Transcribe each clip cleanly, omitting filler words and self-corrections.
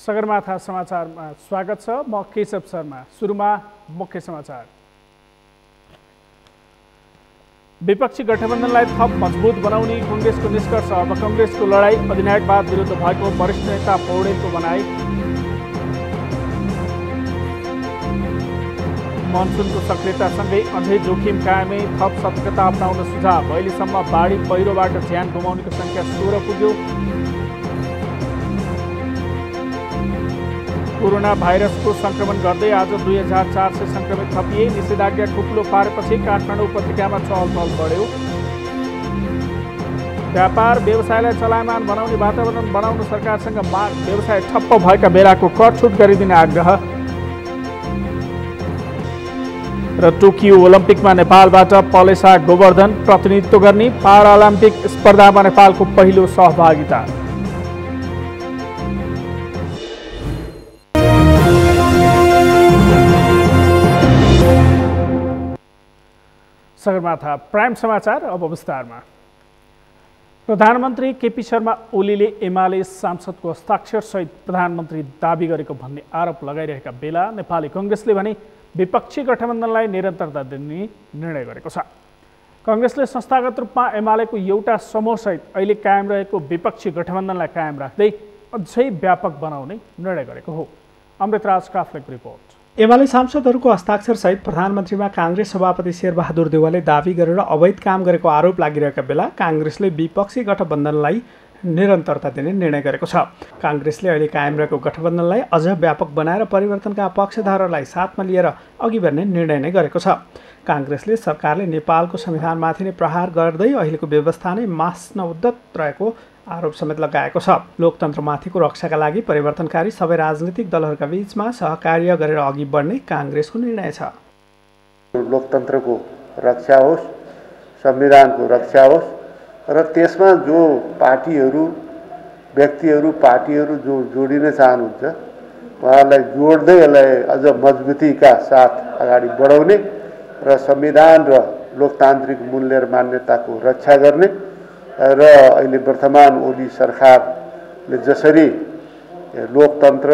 सगरमाथा समाचारमा स्वागत छ। म केशव शर्मा। सुरुमा मुख्य समाचार। विपक्षी गठबन्धनलाई थप मजबुत बनाउने कांग्रेसको निष्कर्ष। अब कांग्रेसको लडाई अधिनायकवाद विरुद्ध भएको वरिष्ठ नेता पौडेलको भनाई। मनसुनको सक्रियतासँगै अझै जोखिम कायमै थप सतर्कता अपनाउन सुझाव। अहिलेसम्म बाढी पहिरोबाट ज्यान गुमाउनेको संख्या 16 पुग्यो। कोरोना भाइरसको संक्रमण गर्दै आज 2400 संक्रमित थपिए। निषेधाज्ञा खुकुलो पारेपछि काठमाडौँ उपत्यकामा चहलपहल बढ्यो। व्यापार व्यवसायलाई चलायमान बनाउने वातावरण बनाउन सरकारसँग माग। व्यवसाय ठप्प भएका बेलाको कर छुट गरिदिने आग्रह। र टोकियो ओलम्पिकमा नेपालबाट पलेसा गोवर्धन प्रतिनिधित्व गर्ने। पाराओलम्पिक स्पर्धामा नेपालको पहिलो सहभागिता। सगरमाथा प्राइम समाचार अब विस्तारमा। प्रधानमन्त्री केपी शर्मा ओलीले एमाले सांसदको हस्ताक्षर सहित प्रधानमन्त्री दाबी गरेको भन्ने आरोप लगाइरहेका बेला नेपाली कांग्रेसले भने विपक्षी गठबन्धनलाई निरन्तरता दिने निर्णय गरेको छ। कांग्रेसले संस्थागत रूपमा एमालेको एउटा समूहसहित अहिले कायम रहेको विपक्षी गठबन्धनलाई कायम राख्दै अझै व्यापक बनाउने निर्णय गरेको हो। अमृतराज काफ्लेको रिपोर्ट। एमाले सांसदहरूको हस्ताक्षरसहित प्रधानमन्त्रीमा कांग्रेस सभापति शेरबहादुर देउवाले दाबी गरेर अवैध काम गरेको आरोप लागिरहेका बेला कांग्रेसले विपक्षी गठबन्धनलाई निरन्तरता दिने निर्णय गरेको छ। कांग्रेसले अहिले कायम रहेको गठबन्धनलाई अझ व्यापक बनाएर परिवर्तनका पक्षधरहरूलाई साथमा लिएर अघि बढ्ने निर्णय नै गरेको छ। कांग्रेसले सरकारले नेपालको संविधानमाथि नै प्रहार गर्दै अहिलेको व्यवस्था नै मास्न उद्यत रहेको आरोप समेत लगाएको छ। लोकतन्त्रमाथिको रक्षाका लागि परिवर्तनकारी सबै राजनीतिक दलहरूका बीचमा सहकार्य गरेर अघि बढ्ने कांग्रेसको निर्णय छ। लोकतन्त्रको रक्षा होस्, संविधानको रक्षा होस् र त्यसमा जो पार्टीहरू, व्यक्तिहरू, पार्टीहरू जो जोडिन चाहनुहुन्छ उहाँहरूलाई जोड्दै यसलाई अझ मजबुतीका साथ अगाडि बढाउने र संविधान र लोकतान्त्रिक मूल्य र मान्यताको रक्षा गर्ने र अहिले वर्तमान ओली सरकारले जसरी लोकतन्त्र,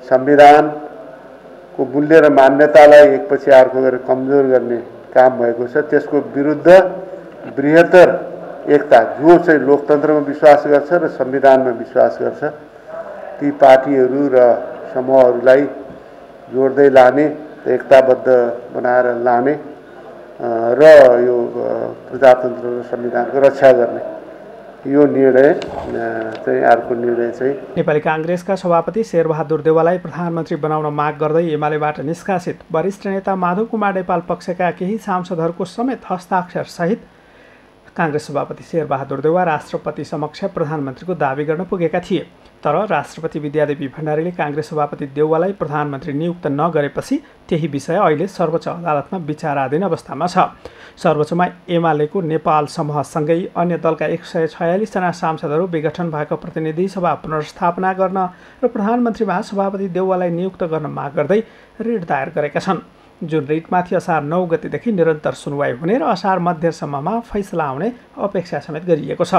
संविधानको मूल्य र मान्यतालाई एकपछि अर्को गरेर कमजोर गर्ने काम भएको छ, त्यसको विरुद्ध बृहत्तर एकता जो चाहिँ लोकतन्त्रमा विश्वास गर्छ र संविधानमा विश्वास गर्छ ती पार्टीहरू र समूहहरूलाई जोड्दै लाने, एकताबद्ध बनाएर लाने र यो प्रजातन्त्र र संविधानको रक्षा गर्ने यो निर्णय चाहिँ अर्को निर्णय चाहिँ। नेपाली कांग्रेसका सभापति शेरबहादुर देउवालाई प्रधानमन्त्री बनाउन माग गर्दै एमालेबाट निष्कासित वरिष्ठ नेता माधव कुमार नेपाल पक्षका केही सांसदहरूको समेत हस्ताक्षर सहित कांग्रेस सभापति शेरबहादुर देउवा राष्ट्रपति समक्ष प्रधानमन्त्रीको दाबी गर्न पुगेका थिए। तर राष्ट्रपति विद्यादेवी भण्डारीले कांग्रेस सभापति देउवालाई प्रधानमन्त्री नियुक्त नगरेपछि त्यही विषय अहिले सर्वोच्च अदालतमा विचाराधीन अवस्थामा छ। सर्वोच्चमा एमालेको नेपाल समूहसँगै अन्य दलका 146 जना सांसदहरू विघटन भएको प्रतिनिधि सभा पुनर्स्थापना गर्न र प्रधानमन्त्रीमा सभापति देउवालाई नियुक्त गर्न माग गर्दै रिट दायर गरेका छन्, जुन रिटमाथि असार 9 गतेदेखि निरन्तर सुनवाई हुने र असार मध्यसम्ममा फैसला आउने अपेक्षा समेत गरिएको छ।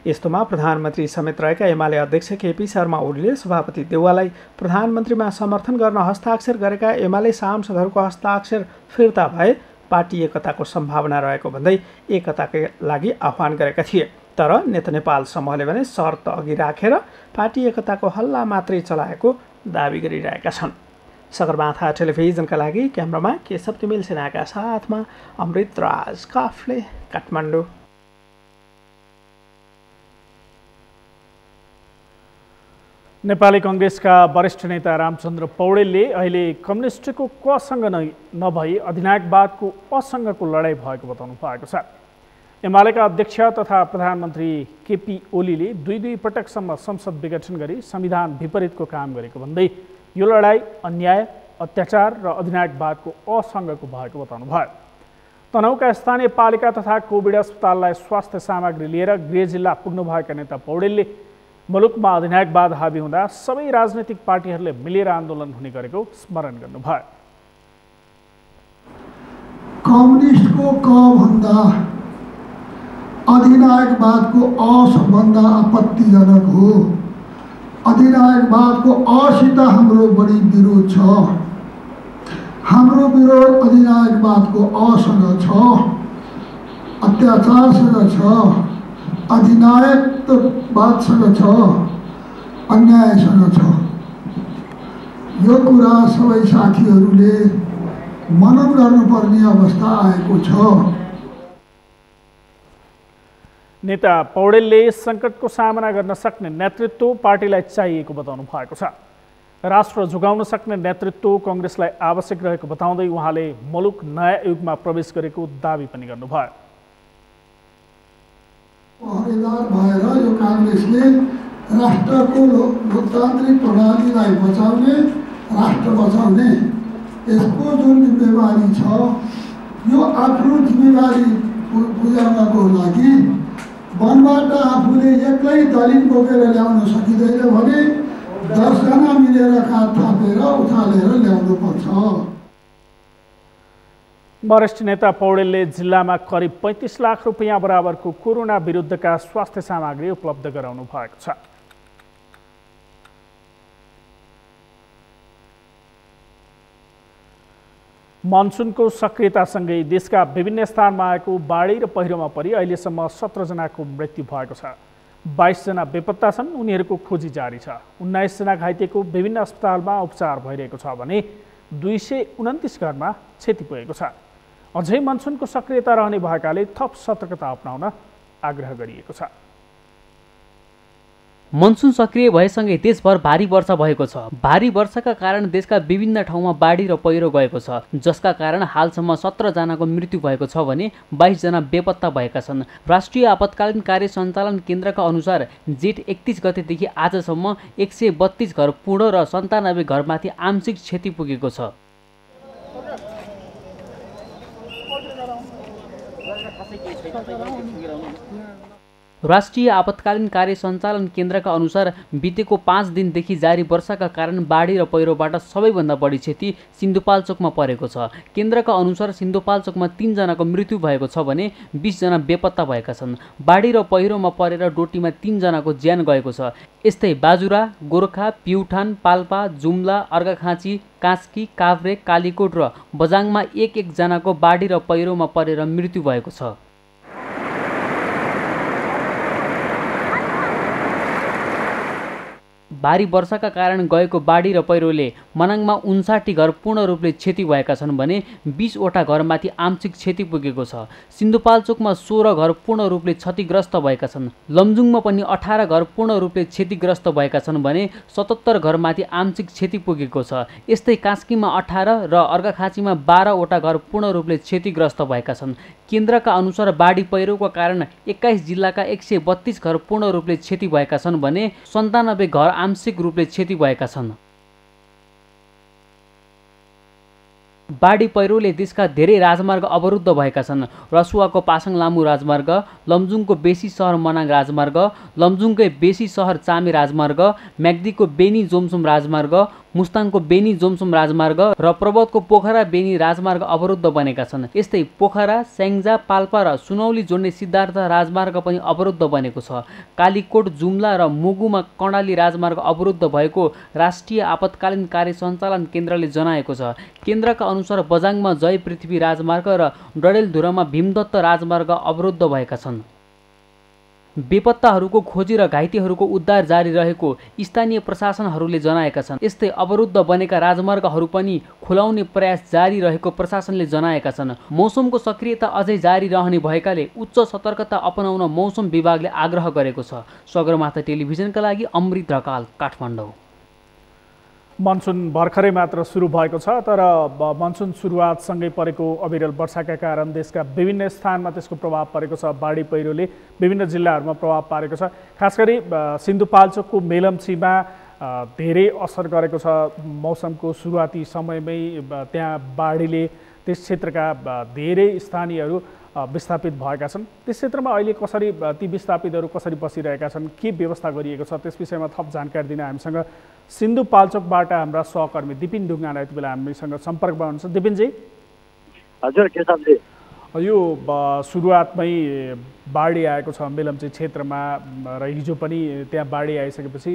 यस्तोमा प्रधानमन्त्री समेत रहेका एमाले अध्यक्ष केपी शर्मा ओलीले सभापति देउवालाई प्रधानमन्त्रीमा समर्थन गर्न हस्ताक्षर गरेका एमाले सांसदहरूको हस्ताक्षर फिर्ता भए पार्टी एकताको सम्भावना रहेको भन्दै एकताकै लागि आह्वान गरेका थिए। तर नेता नेपाल समूहले भने शर्त अघि राखेर पार्टी एकताको हल्ला मात्रै चलाएको दाबी गरिरहेका छन्। सगरमाथा टेलिभिजनका लागि क्यामेरामा केशव तिमिल सेनाका साथमा अमृतराज काफ्ले, काठमाडौँ। नेपाली कांग्रेसका वरिष्ठ नेता रामचन्द्र पौडेलले अहिले कम्युनिस्टको कसँग नभई अधिनायकवादको असँगको लडाई भएको बताउनु भएको छ। एमालेका अध्यक्ष तथा प्रधानमन्त्री केपी ओलीले दुई पटकसम्म संसद विघटन गरी संविधान विपरीतको काम गरेको भन्दै यो लडाई अन्याय, अत्याचार र अधिनायकवादको असँगको भएको बताउनु भयो। तनहुका स्थानीय पालिका तथा कोभिड अस्पताललाई स्वास्थ्य सामग्री लिएर गृह जिल्ला पुग्नुभएका नेता पौडेलले मुलुकमा अधिनायकवाद हावी हुँदा सबै राजनैतिक पार्टीहरूले मिलेर आन्दोलन हुने गरेको स्मरण गर्नुभयो। कम्युनिस्टको क भन्दा अधिनायकवादको अ सबभन्दा आपत्तिजनक हो। अधिनायकवादको असित हाम्रो बढी विरोध छ। हाम्रो विरोध अधिनायकवादको असँग छ, अत्याचारसँग छ, अधिनायकवादसँग छ, अन्यायसँग छ। यो कुरा सबै साथीहरूले मनन गर्नुपर्ने अवस्था आएको छ। नेता पौडेलले सङ्कटको सामना गर्न सक्ने नेतृत्व पार्टीलाई चाहिएको बताउनु भएको छ। राष्ट्र झुकाउन सक्ने नेतृत्व कङ्ग्रेसलाई आवश्यक रहेको बताउँदै उहाँले मुलुक नयाँ युगमा प्रवेश गरेको दावी पनि गर्नुभयो। पहरेदार भएर यो काङ्ग्रेसले राष्ट्रको लोकतान्त्रिक प्रणालीलाई बचाउने, राष्ट्र बचाउने यसको जुन जिम्मेवारी छ, यो आफ्नो जिम्मेवारी पुर्याउनको लागि वनबाट आफूले एक्लै दलित बोकेर ल्याउन सकिँदैन भने 10 जना मिलेर काँध थापेर उचालेर ल्याउनुपर्छ। वरिष्ठ नेता पौडेलले जिल्लामा करिब 35 लाख रुपियाँ बराबरको कोरोना विरुद्धका स्वास्थ्य सामग्री उपलब्ध गराउनु भएको छ। मनसुनको सक्रियतासँगै देशका विभिन्न स्थानमा आएको बाढी र पहिरोमा परि अहिलेसम्म 17 जनाको मृत्यु भएको छ। 22 जना बेपत्ता छन्, उनीहरूको खोजी जारी छ। 19 जना घाइतेको विभिन्न अस्पतालमा उपचार भइरहेको छ भने 229 घरमा क्षति पुगेको छ। अझै मनसुनको सक्रियता रहने भएकाले थप सतर्कता अपनाउन आग्रह गरिएको छ। मनसुन सक्रिय भएसँगै देशभर भारी वर्षा भएको छ। भारी वर्षाका कारण देशका विभिन्न ठाउँमा बाढी र पहिरो गएको छ, जसका कारण हालसम्म 17 जनाको मृत्यु भएको छ भने 22 जना बेपत्ता भएका छन्। राष्ट्रिय आपतकालीन कार्य सञ्चालन केन्द्रका अनुसार जेठ 31 गतेदेखि आजसम्म 132 घर पूर्ण र 97 घरमाथि आंशिक क्षति पुगेको छ। राष्ट्रिय आपतकालीन कार्य सञ्चालन केन्द्रका अनुसार बितेको 5 दिनदेखि जारी वर्षाका कारण बाढी र पहिरोबाट सबैभन्दा बढी क्षति सिन्धुपाल्चोकमा परेको छ। केन्द्रका अनुसार सिन्धुपाल्चोकमा 3 जनाको मृत्यु भएको छ भने 20 जना बेपत्ता भएका छन्। बाढी र पहिरोमा परेर डोटीमा 3 जनाको ज्यान गएको छ। यस्तै बाजुरा, गोरखा, प्युठान, पाल्पा, जुम्ला, अर्घाखाँची, कास्की, काभ्रे, कालीकोट र बजाङमा एक जनाको बाढी र पहिरोमा परेर मृत्यु भएको छ। भारी वर्षाका कारण गएको बाढी र पहिरोले मनाङमा 59 घर पूर्ण रूपले क्षति भएका छन् भने 20 वटा घरमाथि आंशिक क्षति पुगेको छ। सिन्धुपाल्चोकमा 16 घर पूर्ण रूपले क्षतिग्रस्त भएका छन्। लमजुङमा पनि 18 घर पूर्ण रूपले क्षतिग्रस्त भएका छन् भने 77 घरमाथि आंशिक क्षति पुगेको छ। यस्तै कास्कीमा 18 र अर्घाखाँचीमा 12 वटा घर पूर्ण रूपले क्षतिग्रस्त भएका छन्। केन्द्रका अनुसार बाढी पहिरोको कारण 21 जिल्लाका 132 घर पूर्ण रूपले क्षति भएका छन् भने 97 घर आंशिक रूपले क्षति भएका छन्। बाढी पहिरोले देशका धेरै राजमार्ग अवरुद्ध भएका छन्। रसुवाको पासाङ लामु राजमार्ग, लमजुङको बेसी सहर मनाङ राजमार्ग, लमजुङकै बेसी सहर चामे राजमार्ग, म्याग्दीको बेनी जोमसोम राजमार्ग, मुस्ताङको बेनी जोमसोम राजमार्ग र प्रबोधको पोखरा बेनी राजमार्ग अवरुद्ध बनेका छन्। यस्तै पोखरा, स्याङ्जा, पाल्पा र सुनौली जोड्ने सिद्धार्थ राजमार्ग पनि अवरुद्ध बनेको छ। कालीकोट, जुम्ला र मुगुमा कर्णाली राजमार्ग अवरुद्ध भएको राष्ट्रिय आपतकालीन कार्य सञ्चालन केन्द्रले जनाएको छ। केन्द्रका अनुसार बजाङमा जय पृथ्वी राजमार्ग र डडेलधुरामा भीमदत्त राजमार्ग अवरुद्ध भएका छन्। बेपत्ताहरूको खोजी र घाइतेहरूको उद्धार जारी रहेको स्थानीय प्रशासनहरूले जनाएका छन्। यस्तै अवरुद्ध बनेका राजमार्गहरू पनि खुलाउने प्रयास जारी रहेको प्रशासनले जनाएका छन्। मौसमको सक्रियता अझै जारी रहने भएकाले उच्च सतर्कता अपनाउन मौसम विभागले आग्रह गरेको छ। सगरमाथा टेलिभिजनका लागि अमृत ढकाल, काठमाडौँ। मनसुन भर्खरै मात्र सुरु भएको छ, तर मनसुन सुरुवातसँगै परेको अविरल वर्षाका कारण देशका विभिन्न स्थानमा त्यसको प्रभाव परेको छ। बाढी पहिरोले विभिन्न जिल्लाहरूमा प्रभाव पारेको छ। खास गरी सिन्धुपाल्चोकको मेलम्चीमा धेरै असर गरेको छ। मौसमको सुरुवाती समयमै त्यहाँ बाढीले त्यस क्षेत्रका धेरै स्थानीयहरू विस्थापित भएका छन्। त्यस क्षेत्रमा अहिले कसरी ती विस्थापितहरू कसरी बसिरहेका छन्, के व्यवस्था गरिएको छ, त्यस विषयमा थप जानकारी दिन हामीसँग सिन्धुपाल्चोकबाट हाम्रा सहकर्मी दिपिन ढुङ्गाना यति बेला हामीसँग सम्पर्कमा हुनुहुन्छ। दिपिनजी। हजुर, के साथी? यो सुरुवातमै बाढी आएको छ मेलम्ची क्षेत्रमा र हिजो पनि त्यहाँ बाढी आइसकेपछि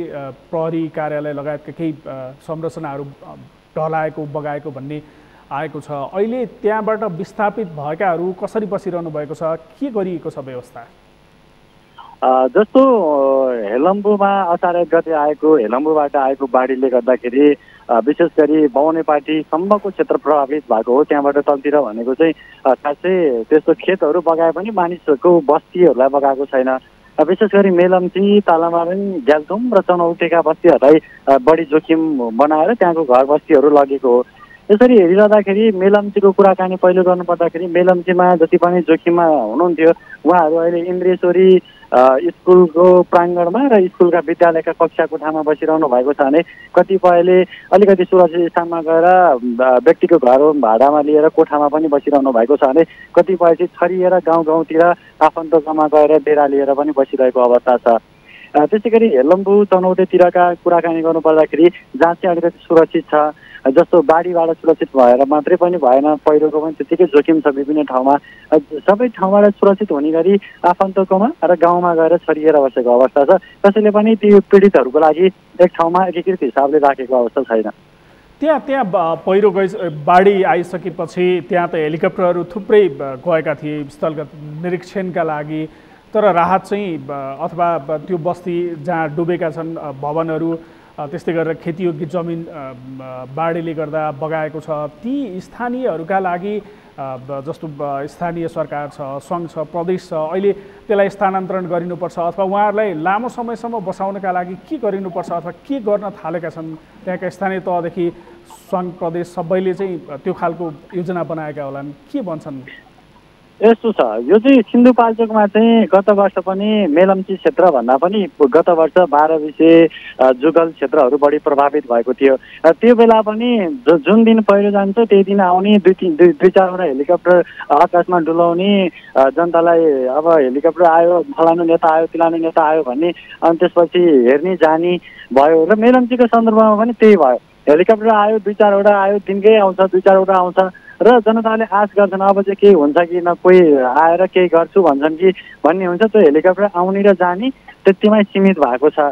प्रहरी कार्यालय लगायतका केही संरचनाहरू ढलाएको बगाएको भन्ने आएको छ। अहिले त्यहाँबाट विस्थापित भएकाहरू कसरी बसिरहनु भएको छ, के गरिएको छ व्यवस्था? जस्तो हेलम्बुमा असार 1 गते आएको हेलम्बुबाट आएको बाढीले गर्दाखेरि विशेष गरी बाहुनेपाटीसम्मको क्षेत्र प्रभावित भएको हो। त्यहाँबाट तलतिर भनेको चाहिँ खासै त्यस्तो खेतहरू बगाए पनि मानिसहरूको बस्तीहरूलाई बगाएको छैन। विशेष गरी मेलम्ची, तालामारण, ग्याल्थुम र चनौटेका बस्तीहरूलाई बढी जोखिम बनाएर त्यहाँको घर बस्तीहरू लगेको हो। यसरी हेरिरहँदाखेरि मेलम्चीको कुराकानी पहिलो गर्नुपर्दाखेरि मेलम्चीमा जति पनि जोखिममा हुनुहुन्थ्यो उहाँहरू अहिले इन्द्रेश्वरी स्कुलको प्राङ्गणमा र स्कुलका विद्यालयका कक्षा कोठामा बसिरहनु भएको छ भने कतिपयले अलिकति सुरक्षित स्थानमा गएर व्यक्तिको घर भाडामा लिएर कोठामा पनि बसिरहनु भएको छ भने कतिपय चाहिँ छरिएर गाउँ गाउँतिर आफन्तसम्म गएर डेरा लिएर पनि बसिरहेको अवस्था छ। त्यसै गरी हेलम्बु चनौटेतिरका कुराकानी गर्नुपर्दाखेरि जहाँ चाहिँ अलिकति सुरक्षित छ, जस्तो बाढीबाट सुरक्षित भएर मात्रै पनि भएन, पहिरोको पनि त्यतिकै जोखिम छ विभिन्न ठाउँमा। सबै ठाउँबाट सुरक्षित हुने गरी आफन्तकोमा र गाउँमा गएर छरिएर बसेको अवस्था छ। कसैले पनि ती पीडितहरूको लागि एक ठाउँमा एकीकृत हिसाबले राखेको अवस्था छैन। त्यहाँ पहिरो बाढी आइसकेपछि त्यहाँ त हेलिकप्टरहरू थुप्रै गएका थिए स्थलगत निरीक्षणका लागि, तर राहत चाहिँ अथवा त्यो बस्ती जहाँ डुबेका छन् भवनहरू त्यस्तै गरेर खेतीयोग्य जमिन बाढीले गर्दा बगाएको छ, ती स्थानीयहरूका लागि जस्तो स्थानीय सरकार छ, सङ्घ छ, प्रदेश छ, अहिले त्यसलाई स्थानान्तरण गरिनुपर्छ अथवा उहाँहरूलाई लामो समयसम्म बसाउनका लागि के गरिनुपर्छ अथवा के गर्न थालेका छन् त्यहाँका स्थानीय तहदेखि सङ्घ प्रदेश सबैले चाहिँ त्यो खालको योजना बनाएका होलान्, के भन्छन्? यस्तो छ, यो चाहिँ सिन्धुपाल्चोकमा चाहिँ गत वर्ष पनि मेलम्ची क्षेत्र भन्दा पनि गत वर्ष 12 विषे जुगल क्षेत्रहरू बढी प्रभावित भएको थियो। त्यो बेला पनि जुन दिन पहिरो जान्छ त्यही दिन आउने दुई चारवटा हेलिकप्टर आकाशमा डुलाउने, जनतालाई अब हेलिकप्टर आयो, फलानु नेता आयो, तिलानु नेता आयो भन्ने, अनि त्यसपछि हेर्ने जाने भयो। र मेलम्चीको सन्दर्भमा पनि त्यही भयो, हेलिकप्टर आयो, 2-4वटा आयो, दिनकै आउँछ, 2-4वटा आउँछ र जनताले आश गर्छन् अब चाहिँ केही हुन्छ कि न, कोही आएर केही गर्छु भन्छन् कि भन्ने हुन्छ। त्यो हेलिकप्टर आउने र जाने त्यतिमै सीमित भएको छ।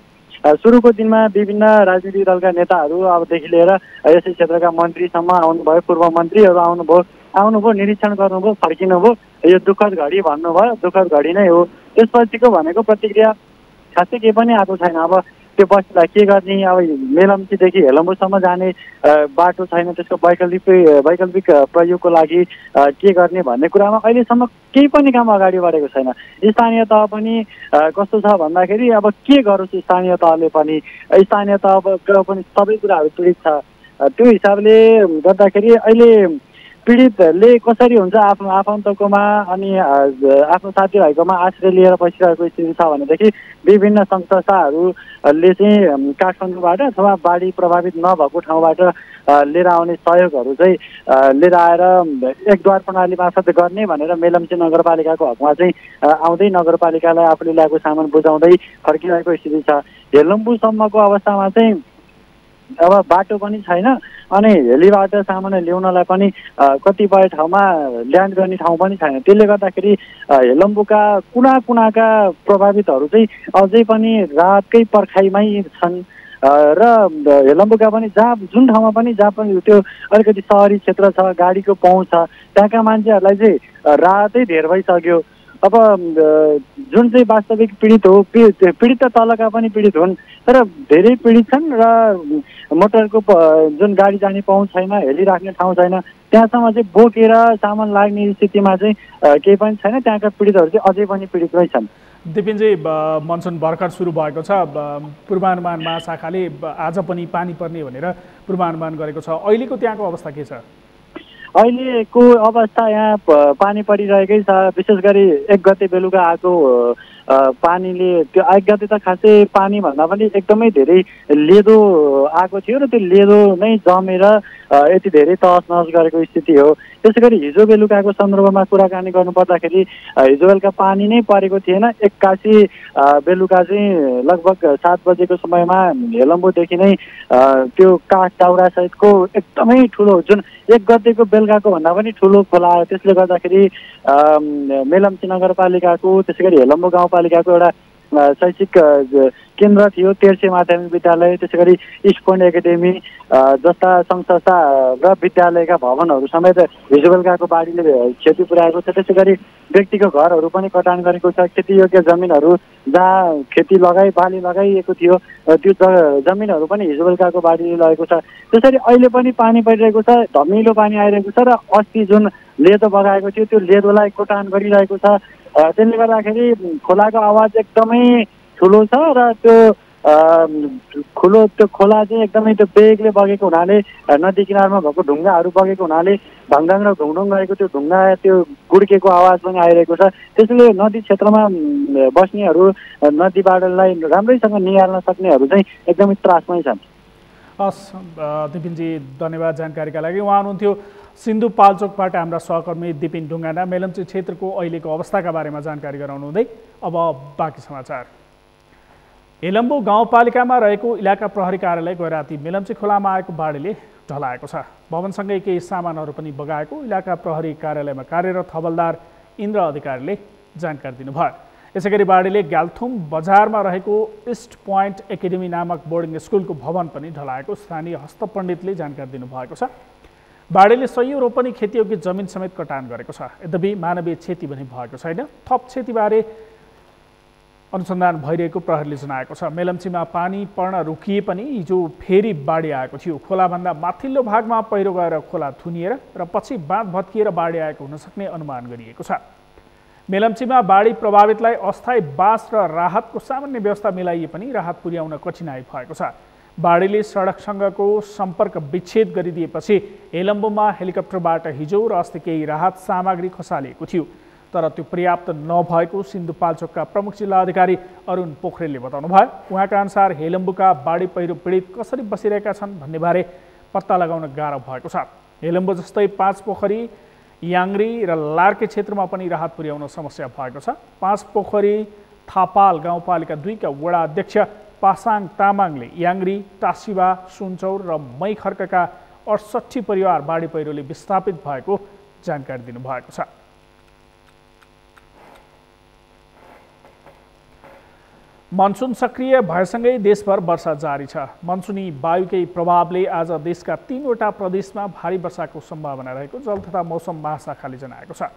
सुरुको दिनमा विभिन्न राजनीतिक दलका नेताहरू अबदेखि लिएर यसै क्षेत्रका मन्त्रीसम्म आउनुभयो, पूर्व मन्त्रीहरू आउनुभयो, निरीक्षण गर्नुभयो, फर्किनुभयो, यो दुःखद घडी भन्नुभयो, दुःखद घडी नै हो। त्यसपछिको भनेको प्रतिक्रिया खासै केही पनि आएको छैन। अब त्यो बस्तीलाई के गर्ने, अब मेलम्चीदेखि हेलम्बुसम्म जाने बाटो छैन, त्यसको वैकल्पिक प्रयोगको लागि के गर्ने भन्ने कुरामा अहिलेसम्म केही पनि काम अगाडि बढेको छैन। स्थानीय तह पनि कस्तो छ भन्दाखेरि अब के गरोस्, स्थानीय तहले पनि, स्थानीय तहको पनि सबै कुराहरू पीडित छ। त्यो हिसाबले गर्दाखेरि अहिले पीडितले कसरी हुन्छ, आफ्नो आफन्तकोमा अनि आफ्नो साथीभाइकोमा आश्रय लिएर बसिरहेको स्थिति छ भनेदेखि विभिन्न संस्थाहरूले चाहिँ काठमाडौँबाट अथवा बाढी प्रभावित नभएको ठाउँबाट लिएर आउने सहयोगहरू चाहिँ लिएर आएर एकद्वार प्रणाली मार्फत गर्ने भनेर मेलम्ची नगरपालिकाको हकमा चाहिँ आउँदै नगरपालिकालाई आफूले ल्याएको सामान बुझाउँदै फर्किरहेको स्थिति छ। हेलम्बुसम्मको अवस्थामा चाहिँ अब बाटो पनि छैन अनि हेलीबाट सामान ल्याउनलाई पनि कतिपय ठाउँमा ल्यान्ड गर्ने ठाउँ पनि छैन। त्यसले गर्दाखेरि हेलम्बुका कुना कुनाका प्रभावितहरू चाहिँ अझै पनि रातकै पर्खाइमै छन् र हेलम्बुका पनि जहाँ जुन ठाउँमा पनि जहाँ पनि त्यो अलिकति सहरी क्षेत्र छ, गाडीको पहुँच छ, त्यहाँका मान्छेहरूलाई चाहिँ रातै धेर भइसक्यो। अब जुन चाहिँ वास्तविक पीडित हो, पीडित त तलका पनि पीडित हुन्, तर धेरै पीडित छन् र मोटरको जुन गाडी जाने पहुँच छैन, हेली राख्ने ठाउँ छैन, त्यहाँसम्म चाहिँ बोकेर सामान लाग्ने स्थितिमा चाहिँ केही पनि छैन। त्यहाँका पीडितहरू चाहिँ अझै पनि पीडितमै छन्। दिपिनजी, मनसुन भर्खर सुरु भएको छ, पूर्वानुमान महाशाखाले आज पनि पानी पर्ने भनेर पूर्वानुमान गरेको छ, अहिलेको त्यहाँको अवस्था के छ? अहिलेको अवस्था यहाँ पानी परिरहेकै छ। विशेष गरी 1 गते बेलुका आएको पानीले त्यो 1 गते त खासै पानी भन्दा पनि एकदमै धेरै लेदो आएको थियो र त्यो लेदो नै जमेर यति धेरै तहस नहस गरेको स्थिति हो। त्यसै गरी हिजो बेलुकाको सन्दर्भमा कुराकानी गर्नुपर्दाखेरि हिजो बेलुका पानी नै परेको थिएन। 81 बेलुका चाहिँ लगभग 7 बजेको समयमा हेलम्बुदेखि नै त्यो काठ दाउरा सहितको एकदमै ठुलो जुन 1 गतेको बेलुकाको भन्दा पनि ठुलो खोला आयो। त्यसले गर्दाखेरि मेलम्ची नगरपालिकाको त्यसै गरी हेलम्बु गाउँपालिकाको एउटा शैक्षिक केन्द्र थियो, तेर्से माध्यमिक विद्यालय, त्यसै गरी इस्ट पोइन्ट एकाडेमी जस्ता सङ्घ संस्था र विद्यालयका भवनहरू समेत हिजो बेलुकाको बाढीले क्षति पुर्याएको छ। त्यसै गरी व्यक्तिको घरहरू पनि कटान गरेको छ। खेतीयोग्य जमिनहरू जहाँ खेती बाली लगाइएको थियो त्यो जमिनहरू पनि हिजो बेलुकाको बाढीले लगेको छ। त्यसरी अहिले पनि पानी परिरहेको छ, धमिलो पानी आइरहेको छ र अस्ति जुन लेदो बगाएको थियो त्यो लेदोलाई कोटान गरिरहेको छ। त्यसले गर्दाखेरि खोलाको आवाज एकदमै ठुलो छ र त्यो खोला चाहिँ एकदमै त्यो बेगले बगेको हुनाले नदी किनारमा भएको ढुङ्गाहरू बगेको हुनाले ढङढङ र ढुङढुङ गरेको त्यो ढुङ्गा त्यो गुड्केको आवाज पनि आइरहेको छ। त्यसैले नदी क्षेत्रमा बस्नेहरू नदीबाटलाई राम्रैसँग निहाल्न सक्नेहरू चाहिँ एकदमै त्रासमै छन्। हस् दिपिनजी, धन्यवाद जानकारीका लागि। उहाँ हुनुहुन्थ्यो सिन्धुपाल्चोकबाट हाम्रा सहकर्मी दिपिन ढुङ्गाना। मेलम्ची क्षेत्रको अहिलेको अवस्थाका बारेमा जानकारी गराउनु हुँदै अब बाँकी समाचार। हेलम्बु गाउँपालिकामा रहेको इलाका प्रहरी कार्यालय गैराती मेलम्ची खोलामा आएको बाढीले ढलाएको छ। भवनसँगै केही सामानहरू पनि बगाएको इलाका प्रहरी कार्यालयमा कार्यरत हवलदार इन्द्र अधिकारीले जानकारी दिनुभयो। यसैगरी बाढीले ग्याल्थुम बजारमा रहेको इस्ट पोइन्ट एकाडेमी नामक बोर्डिङ स्कुलको भवन पनि ढलाएको स्थानीय हस्तपण्डितले जानकारी दिनुभएको छ। बाढीले सयौं रोपनी खेतीयोग्य जमिन समेत कटान गरेको छ। यद्यपि मानवीय क्षति भने भएको छैन। थप क्षतिबारे अनुसन्धान भइरहेको प्रहरीले जनाएको छ। मेलम्चीमा पानी पर्न रोकिए पनि हिजो फेरि बाढी आएको थियो। खोलाभन्दा माथिल्लो भागमा पहिरो गएर खोला थुनिएर र पछि बाँध भत्किएर बाढी आएको हुन सक्ने अनुमान गरिएको छ। मेलम्चीमा बाढी प्रभावितलाई अस्थायी बास र राहतको सामान्य व्यवस्था मिलाइए पनि राहत पुर्याउन कठिनाइ भएको छ। बाढीले सडकसँगको सम्पर्क विच्छेद गरिदिएपछि हेलम्बुमा हेलिकप्टरबाट हिजो र अस्ति केही राहत सामग्री खसालिएको थियो। तर त्यो पर्याप्त नभएको सिन्धुपाल्चोकका प्रमुख जिल्ला अधिकारी अरुण पोखरेलले बताउनुभयो। उहाँका अनुसार हेलम्बुका बाढी पहिरो पीडित कसरी बसिरहेका छन् भन्नेबारे पत्ता लगाउन गाह्रो भएको छ। हेलम्बु जस्तै 5 पोखरी, याङ्ग्री र लार्के क्षेत्रमा पनि राहत पुर्याउन समस्या भएको छ। 5 पोखरी थापाल गाउँपालिका 2 का वडा अध्यक्ष पासाङ तामाङले याङ्ग्री, टासिबा, सुनचौर र मैखर्कका 68 परिवार बाढी पहिरोले विस्थापित भएको जानकारी दिनुभएको छ। मनसुन सक्रिय भएसँगै देशभर वर्षा जारी छ। मनसुनी वायुकै प्रभावले आज देशका 3वटा प्रदेशमा भारी वर्षाको सम्भावना रहेको जल तथा मौसम महाशाखाले जनाएको छ।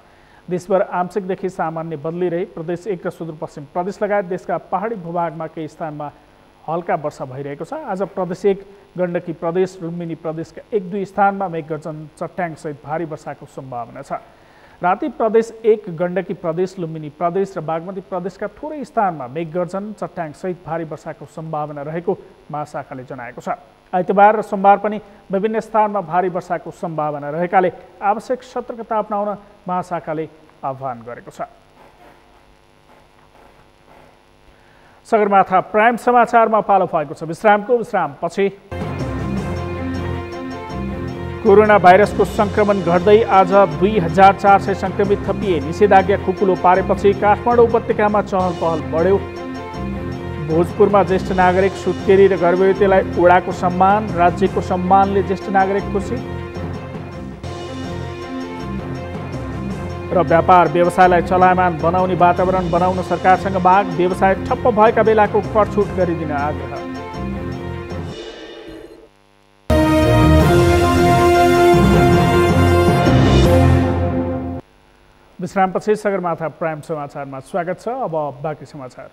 देशभर आंशिकदेखि सामान्य बदली रही प्रदेश 1 र सुदूरपश्चिम प्रदेश लगायत देशका पहाडी भूभागमा केही स्थानमा हल्का वर्षा भइरहेको छ। आज प्रदेश 1 गण्डकी प्रदेश, लुम्बिनी प्रदेशका 1-2 स्थानमा मेघगर्जन, चट्याङसहित भारी वर्षाको सम्भावना छ। राति प्रदेश 1 गण्डकी प्रदेश, लुम्बिनी प्रदेश र बागमती प्रदेशका थोरै स्थानमा मेघगर्जन, चट्याङसहित भारी वर्षाको सम्भावना रहेको महाशाखाले जनाएको छ। आइतबार र सोमबार पनि विभिन्न स्थानमा भारी वर्षाको सम्भावना रहेकाले आवश्यक सतर्कता अपनाउन महाशाखाले आह्वान गरेको छ। सगरमाथा प्राइम समाचारमा पालो भएको छ विश्रामपछि। कोरोना भाइरसको संक्रमण घट्दै आज 2400 संक्रमित थपिए। निषेधाज्ञा खुकुलो पारेपछि काठमाडौँ उपत्यकामा चहल पहल बढ्यो। भोजपुरमा ज्येष्ठ नागरिक सुत्केरी र गर्भवतीलाई ओडाको सम्मान, राज्यको सम्मानले ज्येष्ठ नागरिक खुसी। र व्यापार व्यवसायलाई चलायमान बनाउने वातावरण बनाउन सरकारसँग माग। व्यवसाय ठप्प भएका बेलाको कर छुट गरिदिन आग्रह। विश्रामपछि सगरमाथा प्राइम समाचारमा स्वागत छ। अब बाँकी समाचार।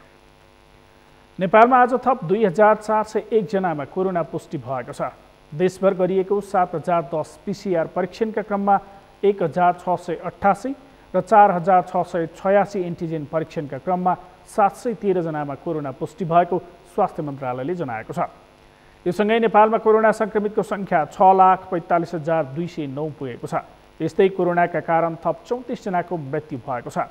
नेपालमा आज थप 2401 जनामा कोरोना पुष्टि भएको छ। देशभर गरिएको 7010 PCR परीक्षणका क्रममा 1688 र 4686 एन्टिजेन परीक्षणका क्रममा 713 जनामा कोरोना पुष्टि भएको स्वास्थ्य मन्त्रालयले जनाएको छ। यो सँगै नेपालमा कोरोना संक्रमितको सङ्ख्या 6,45,209 पुगेको छ। यस्तै कोरोनाका कारण थप 34 जनाको मृत्यु भएको छ।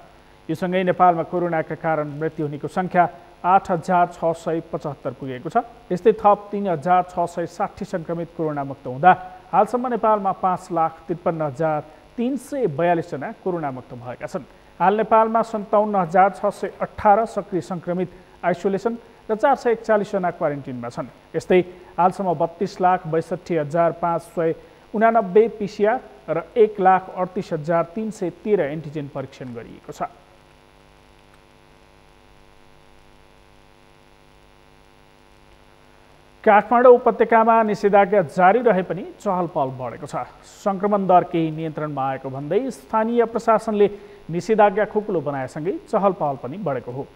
यो सँगै नेपालमा कोरोनाका कारण मृत्यु हुनेको सङ्ख्या 8,675 पुगेको छ। यस्तै थप 3,660 सङ्क्रमित कोरोनामुक्त हुँदा हालसम्म नेपालमा 5,53,342 जना कोरोनामुक्त भएका छन्। हाल नेपालमा 57,618 सक्रिय सङ्क्रमित आइसोलेसन र 441 जना क्वारेन्टिनमा छन्। यस्तै हालसम्म 32,62,589 PCR र 1,38,313 एन्टिजेन परीक्षण गरिएको छ। काठमाडौँ उपत्यकामा निषेधाज्ञा जारी रहे पनि चहल पहल बढेको छ। सङ्क्रमण दर केही नियन्त्रणमा आएको भन्दै स्थानीय प्रशासनले निषेधाज्ञा खुकुलो बनाएसँगै चहल पहल पनि बढेको हो।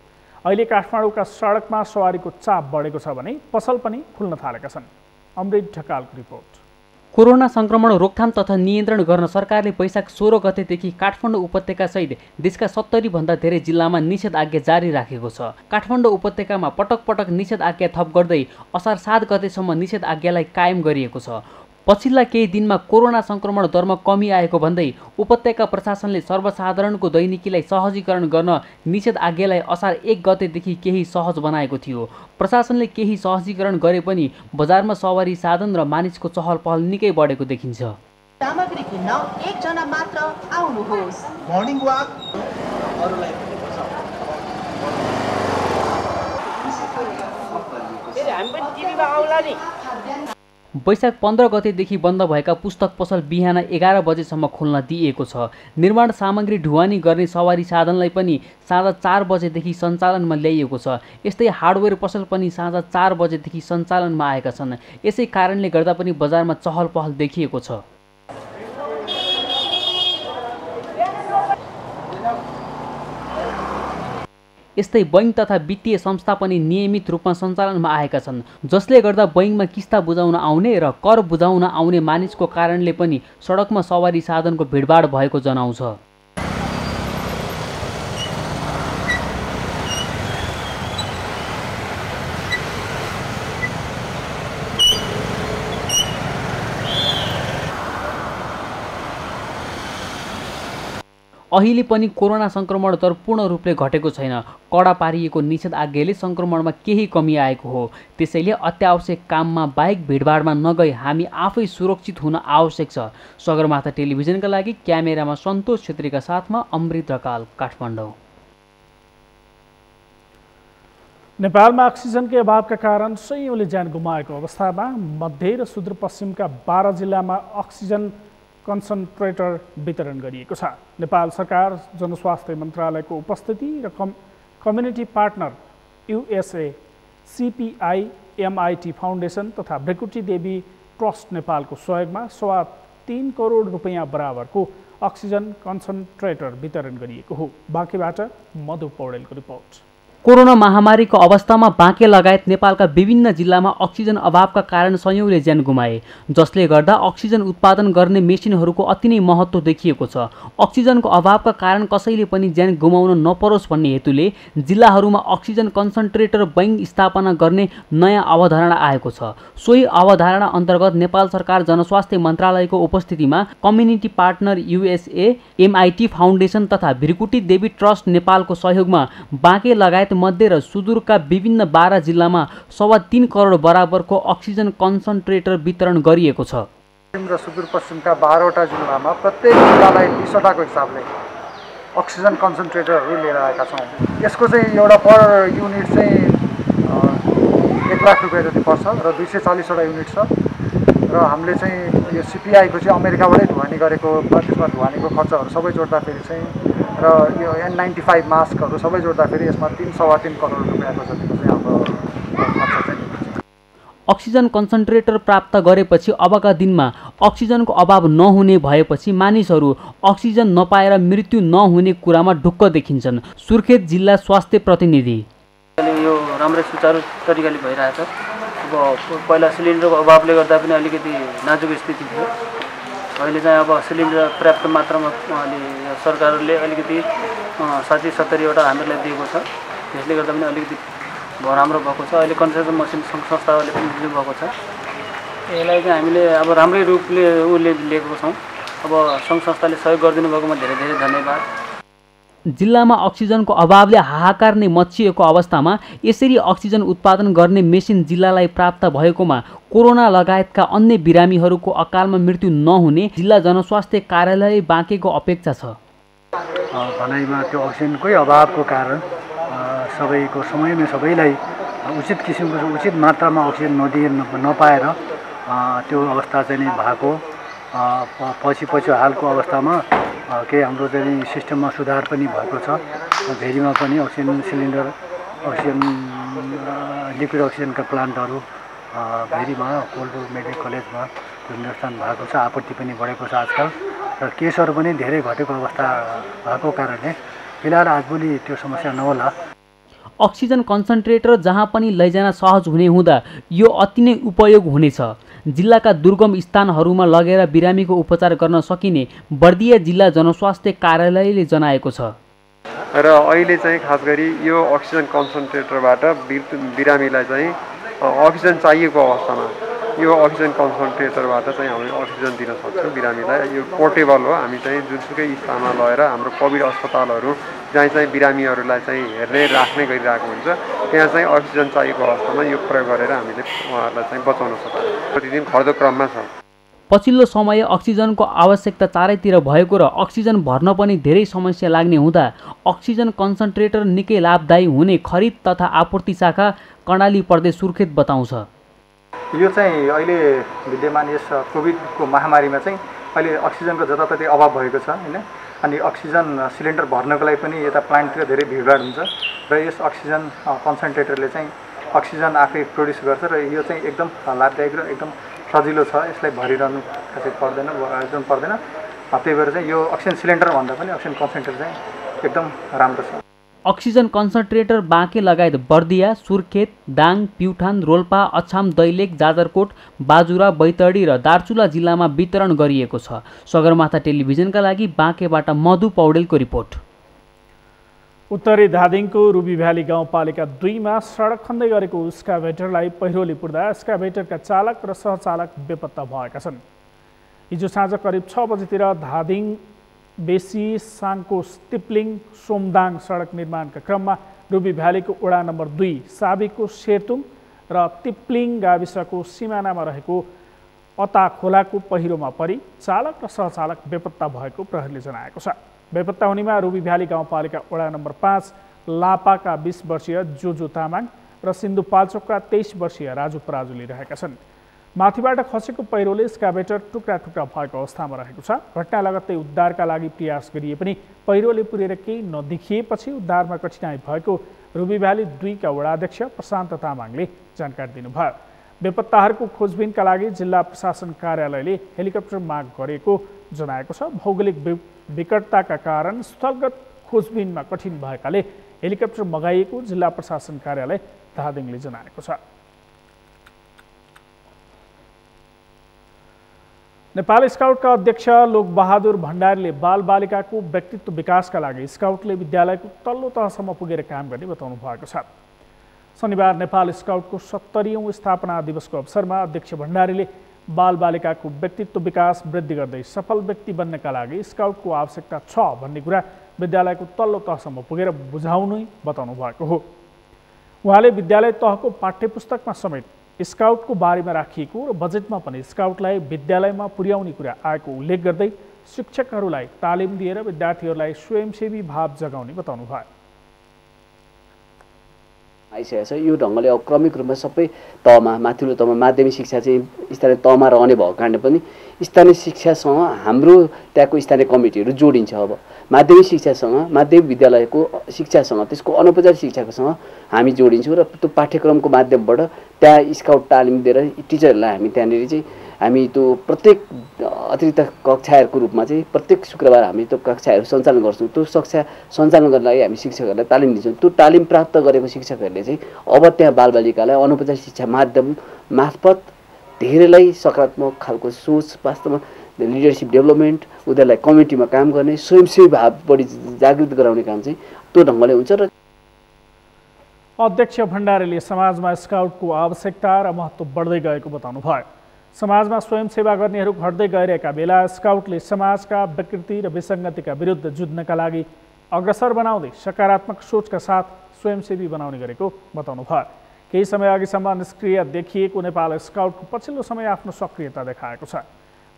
अहिले काठमाडौँका सडकमा सवारीको चाप बढेको छ भने पसल पनि खुल्न थालेका छन्। अमृत ढकालको रिपोर्ट। कोरोना संक्रमण रोकथाम तथा नियन्त्रण गर्न सरकारले वैशाख 16 गतेदेखि काठमाडौँ उपत्यकासहित देशका 70 भन्दा धेरै जिल्लामा निषेधाज्ञा जारी राखेको छ। काठमाडौँ उपत्यकामा पटक पटक निषेधाज्ञा थप गर्दै असार 7 गतेसम्म निषेधाज्ञालाई कायम गरिएको छ। पछिल्ला केही दिनमा कोरोना संक्रमण दरमा कमी आएको भन्दै उपत्यका प्रशासनले सर्वसाधारणको दैनिकीलाई सहजीकरण गर्न निषेधाज्ञालाई असार 1 गतेदेखि केही सहज बनाएको थियो। प्रशासनले केही सहजीकरण गरे पनि बजारमा सवारी साधन र मानिसको चहल पहल निकै बढेको देखिन्छ। सामग्री किन्न एक जना मात्र आउनुहोस्। मर्निङ वाक वैशाख 15 गतेदेखि बन्द भएका पुस्तक पसल बिहान 11 बजेसम्म खोल्न दिइएको छ। निर्माण सामग्री ढुवानी गर्ने सवारी साधनलाई पनि साँझ 4 बजेदेखि सञ्चालनमा ल्याइएको छ। यस्तै हार्डवेयर पसल पनि साँझ 4 बजेदेखि सञ्चालनमा आएका छन्। यसै कारणले गर्दा पनि बजारमा चहल पहल देखिएको छ। यस्तै बैङ्क तथा वित्तीय संस्था पनि नियमित रूपमा सञ्चालनमा आएका छन्, जसले गर्दा बैङ्कमा किस्ता बुझाउन आउने र कर बुझाउन आउने मानिसको कारणले पनि सडकमा सवारी साधनको भिडभाड भएको जनाउँछ। अहिले पनि कोरोना संक्रमण दर पूर्ण रूपले घटेको छैन। कडा पारिएको निषेधाज्ञाले संक्रमणमा केही कमी आएको हो। त्यसैले अत्यावश्यक काममा बाहेक भिडभाडमा नगई हामी आफै सुरक्षित हुन आवश्यक छ। सगरमाथा टेलिभिजनका लागि क्यामेरामा सन्तोष छेत्रीका साथमा अमृत ढकाल, काठमाडौँ। नेपालमा अक्सिजनकै अभावका कारण सयौंले ज्यान गुमाएको अवस्थामा मध्य र सुदूरपश्चिमका 12 जिल्लामा अक्सिजन कन्सन्ट्रेटर वितरण गरिएको छ। नेपाल सरकार, जनस्वास्थ्य मन्त्रालयको उपस्थिति र community partner USA, CPI, MIT foundation तथा भृकुटी देवी ट्रस्ट नेपालको सहयोगमा 3.25 करोड रुपैयाँ बराबरको अक्सिजन कन्सन्ट्रेटर वितरण गरिएको हो। बाँकेबाट मधु पौडेलको रिपोर्ट। कोरोना महामारीको अवस्थामा बाँके लगायत नेपालका विभिन्न जिल्लामा अक्सिजन अभावका कारण सयौंले ज्यान गुमाए, जसले गर्दा अक्सिजन उत्पादन गर्ने मेसिनहरूको अति नै महत्त्व देखिएको छ। अक्सिजनको अभावका कारण कसैले पनि ज्यान गुमाउन नपरोस् भन्ने हेतुले जिल्लाहरूमा अक्सिजन कन्सन्ट्रेटर बैङ्क स्थापना गर्ने नयाँ अवधारणा आएको छ। सोही अवधारणा अन्तर्गत नेपाल सरकार जनस्वास्थ्य मन्त्रालयको उपस्थितिमा community partner USA, MIT foundation तथा भृकुटी देवी ट्रस्ट नेपालको सहयोगमा बाँके लगायत मध्य र सुदूरका विभिन्न 12 जिल्लामा 3.25 करोड बराबरको अक्सिजन कन्सन्ट्रेटर वितरण गरिएको छ। र सुदूरपश्चिमका 12 वटा जिल्लामा प्रत्येक जिल्लालाई 20 वटाको हिसाबले अक्सिजन कन्सन्ट्रेटरहरू लिएर आएका छौँ। यसको चाहिँ एउटा पर युनिट चाहिँ 1 लाख रुपैयाँ जति पर्छ र 240 वटा युनिट छ। र हामीले चाहिँ यो CPI को चाहिँ अमेरिकाबाटै ढुवानी गरेको, त्यसमा ढुवानीको खर्चहरू सबै जोड्दाखेरि चाहिँ र यो N95 मास्कहरू सबै जोड्दाखेरि यसमा 3.25 करोड रुपैयाँको जतिको चाहिँ हाम्रो खर्च चाहिँ। अक्सिजन कन्सन्ट्रेटर प्राप्त गरेपछि अबका दिनमा अक्सिजनको अभाव नहुने भएपछि मानिसहरू अक्सिजन नपाएर मृत्यु नहुने कुरामा ढुक्क देखिन्छन्। सुर्खेत जिल्ला स्वास्थ्य प्रतिनिधि। यो राम्रै सुचारू तरिकाले भइरहेछ। अब पहिला सिलिन्डरको अभावले गर्दा पनि अलिकति नाजुक स्थिति थियो। अहिले चाहिँ अब सिलिन्डर पर्याप्त मात्रामा उहाँले सरकारले अलिकति 60-70 वटा हामीलाई दिएको छ। त्यसले गर्दा पनि अलिकति राम्रो भएको छ। अहिले कन्सन्ट्रेटर मसिन सङ्घ संस्थाहरूले पनि दिनुभएको छ। यसलाई चाहिँ हामीले अब राम्रै रूपले लिएको छौँ। अब सङ्घ संस्थाले सहयोग गरिदिनु भएकोमा धेरै धेरै धन्यवाद। जिल्लामा अक्सिजनको अभावले हाहाकार नै मच्चिएको अवस्थामा यसरी अक्सिजन उत्पादन गर्ने मेसिन जिल्लालाई प्राप्त भएकोमा कोरोना लगायतका अन्य बिरामीहरूको अकालमा मृत्यु नहुने जिल्ला जनस्वास्थ्य कार्यालय बाँकेको अपेक्षा छ। भनाइमा त्यो अक्सिजनकै अभावको कारण सबैको समयमै सबैलाई उचित किसिमको उचित मात्रामा अक्सिजन नपाएर त्यो अवस्था चाहिँ नि भएको पछि हालको अवस्थामा केही हाम्रो चाहिँ सिस्टममा सुधार पनि भएको छ। भेरीमा पनि अक्सिजन सिलिन्डर अक्सिजन लिक्विड अक्सिजनका प्लान्टहरू भेरीमा कोल्ड मेडिकल कलेजमा त्यो निर्स्थान भएको छ। आपूर्ति पनि बढेको छ आजकल र केसहरू पनि धेरै घटेको अवस्था भएको कारणले फिलहाल आजभोलि त्यो समस्या नहोला। अक्सिजन कन्सन्ट्रेटर जहाँ पनि लैजान सहज हुने हुँदा यो अति नै उपयोग हुनेछ। जिल्लाका दुर्गम स्थानहरूमा लगेर बिरामीको उपचार गर्न सकिने बर्दिया जिल्ला जनस्वास्थ्य कार्यालयले जनाएको छ। र अहिले चाहिँ खास गरी यो अक्सिजन कन्सन्ट्रेटरबाट बिरामीलाई चाहिँ अक्सिजन चाहिएको अवस्थामा यो अक्सिजन कन्सन्ट्रेटरबाट चाहिँ हामीले अक्सिजन दिन सक्छौँ बिरामीलाई। यो पोर्टेबल हो। हामी चाहिँ जुनसुकै स्थानमा लगेर हाम्रो कोभिड अस्पतालहरू जहाँ चाहिँ बिरामीहरूलाई चाहिँ हेर्ने राख्ने गरिरहेको हुन्छ त्यहाँ चाहिँ अक्सिजन चाहिएको अवस्थामा यो प्रयोग गरेर हामीले उहाँहरूलाई चाहिँ बचाउन सक्छौँ। प्रतिदिन घट्दो क्रममा छ। पछिल्लो समय अक्सिजनको आवश्यकता चारैतिर भएको र अक्सिजन भर्न पनि धेरै समस्या लाग्ने हुँदा अक्सिजन कन्सन्ट्रेटर निकै लाभदायी हुने खरिद तथा आपूर्ति शाखा कर्णाली प्रदेश सुर्खेत बताउँछ। यो चाहिँ अहिले विद्यमान यस कोभिडको महामारीमा चाहिँ अहिले अक्सिजनको जताततै अभाव भएको छ हैन। अनि अक्सिजन सिलिन्डर भर्नको लागि पनि यता प्लान्टतिर धेरै भिडभाड हुन्छ र यस अक्सिजन कन्सन्ट्रेटरले चाहिँ अक्सिजन आफै प्रोड्युस गर्छ र यो चाहिँ एकदम लाभदायक र एकदम सजिलो छ। यसलाई भरिरहनु खासै पर्दैन एकदम पर्दैन। त्यही भएर चाहिँ यो अक्सिजन सिलिन्डर भन्दा पनि अक्सिजन कन्सन्ट्रेटर चाहिँ एकदम राम्रो छ। अक्सिजन कन्सन्ट्रेटर बाँके लगायत बर्दिया, सुर्खेत, दाङ, प्युठान, रोल्पा, अछाम, दैलेख, जाजरकोट, बाजुरा, बैतडी र दार्चुला जिल्लामा वितरण गरिएको छ। सगरमाथा टेलिभिजनका लागि बाँकेबाट मधु पौडेलको रिपोर्ट। उत्तरी धादिङको रुबी भ्याली गाउँपालिका 2 मा सडक खन्दै गरेको स्काभेटरलाई पहिरोले पुर्दा स्काभेटरका चालक र सहचालक बेपत्ता भएका छन्। हिजो साँझ करिब 6 बजेतिर धादिङ बेसी साङको तिप्लिङ सोमदाङ सडक निर्माणका क्रममा रुबी भ्यालीको वडा नम्बर 2 साबीको शेरतुङ र तिप्लिङ गाविसको सिमानामा रहेको अता खोलाको पहिरोमा परि चालक र सहचालक बेपत्ता भएको प्रहरीले जनाएको छ। बेपत्ता हुनेमा रुबी भ्याली गाउँपालिका वडा नम्बर 5 लापाका 20 वर्षीय जोजो तामाङ र सिन्धुपाल्चोकका 23 वर्षीय राजु पराजुली रहेका छन्। माथिबाट खसेको पहिरोले स्काभेटर टुक्रा टुक्रा भएको अवस्थामा रहेको छ। घटना लगत्तै उद्धारका लागि प्रयास गरिए पनि पहिरोले पुरेर केही नदेखिएपछि उद्धारमा कठिनाई भएको रुबी भ्याली 2 का वडाध्यक्ष प्रशान्त तामाङले जानकारी दिनुभयो। बेपत्ताहरूको खोजबिनका लागि जिल्ला प्रशासन कार्यालयले हेलिकप्टर माग गरेको जनाएको छ। भौगोलिक विकटताका कारण स्थलगत खोजबिनमा कठिन भएकाले हेलिकप्टर मगाइएको जिल्ला प्रशासन कार्यालय धादिङले जनाएको छ। नेपाल स्काउटका अध्यक्ष लोकबहादुर भण्डारीले बालबालिकाको व्यक्तित्व विकासका लागि स्काउटले विद्यालयको तल्लो तहसम्म पुगेर काम गर्ने बताउनु भएको छ। शनिबार नेपाल स्काउटको 70औं स्थापना दिवसको अवसरमा अध्यक्ष भण्डारीले बालबालिकाको व्यक्तित्व विकास वृद्धि गर्दै सफल व्यक्ति बन्नका लागि स्काउटको आवश्यकता छ भन्ने कुरा विद्यालयको तल्लो तहसम्म पुगेर बुझाउनु बताउनु भएको हो। उहाँले विद्यालय तहको पाठ्यपुस्तकमा समेत स्काउटको बारेमा राखिएको र बजेटमा पनि स्काउटलाई विद्यालयमा पुर्याउने कुरा आएको उल्लेख गर्दै शिक्षकहरूलाई तालिम दिएर विद्यार्थीहरूलाई स्वयंसेवी भाव जगाउने बताउनु भयो। आइसकेको छ। यो ढङ्गले अब क्रमिक रूपमा सबै तहमा माथिल्लो तहमा माध्यमिक शिक्षा चाहिँ स्थानीय तहमा रहने भएको कारणले पनि स्थानीय शिक्षासँग हाम्रो त्यहाँको स्थानीय कमिटीहरू जोडिन्छ। अब माध्यमिक शिक्षासँग माध्यमिक विद्यालयको शिक्षासँग त्यसको अनौपचारिक शिक्षासँग हामी जोडिन्छौँ र त्यो पाठ्यक्रमको माध्यमबाट त्यहाँ स्काउट तालिम दिएर टिचरहरूलाई हामी त्यहाँनिर चाहिँ हामी त्यो प्रत्येक अतिरिक्त कक्षाहरूको रूपमा चाहिँ प्रत्येक शुक्रबार हामी त्यो कक्षाहरू सञ्चालन गर्छौँ। त्यो कक्षा सञ्चालन गर्नका लागि हामी शिक्षकहरूलाई तालिम दिन्छौँ। त्यो तालिम प्राप्त गरेको शिक्षकहरूले चाहिँ अब त्यहाँ बालबालिकालाई अनौपचारिक शिक्षा माध्यम मार्फत धेरैलाई सकारात्मक खालको सोच वास्तवमा लिडरसिप डेभलपमेन्ट उनीहरूलाई कमिटीमा काम गर्ने स्वयंसेवी भाव बढी जागृत गराउने काम चाहिँ त्यो ढङ्गले हुन्छ। र अध्यक्ष भण्डारीले समाजमा स्काउटको आवश्यकता र महत्त्व बढ्दै गएको बताउनु भयो। समाजमा स्वयंसेवा गर्नेहरू घट्दै गइरहेका बेला स्काउटले समाजका विकृति र विसङ्गतिका विरुद्ध जुझ्नका लागि अग्रसर बनाउँदै सकारात्मक सोचका साथ स्वयंसेवी बनाउने गरेको बताउनु भयो। केही समय अघिसम्म निष्क्रिय देखिएको नेपाल स्काउटको पछिल्लो समय आफ्नो सक्रियता देखाएको छ।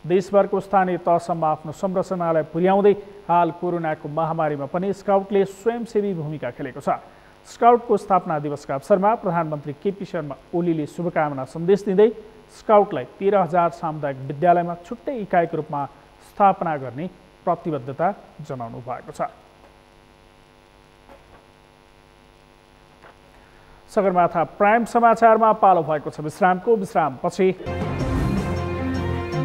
देशभरको स्थानीय तहसम्म आफ्नो संरचनालाई पुर्याउँदै हाल कोरोनाको महामारीमा पनि स्काउटले स्वयंसेवी भूमिका खेलेको छ। स्काउटको स्थापना दिवसका अवसरमा प्रधानमन्त्री केपी शर्मा ओलीले शुभकामना सन्देश दिँदै स्काउटलाई 13,000 सामुदायिक विद्यालयमा छुट्टै इकाइको रूपमा स्थापना गर्ने प्रतिबद्धता जनाउनु भएको छ। सगरमाथा प्राइम समाचारमा पालो भएको छ विश्रामको। विश्रामपछि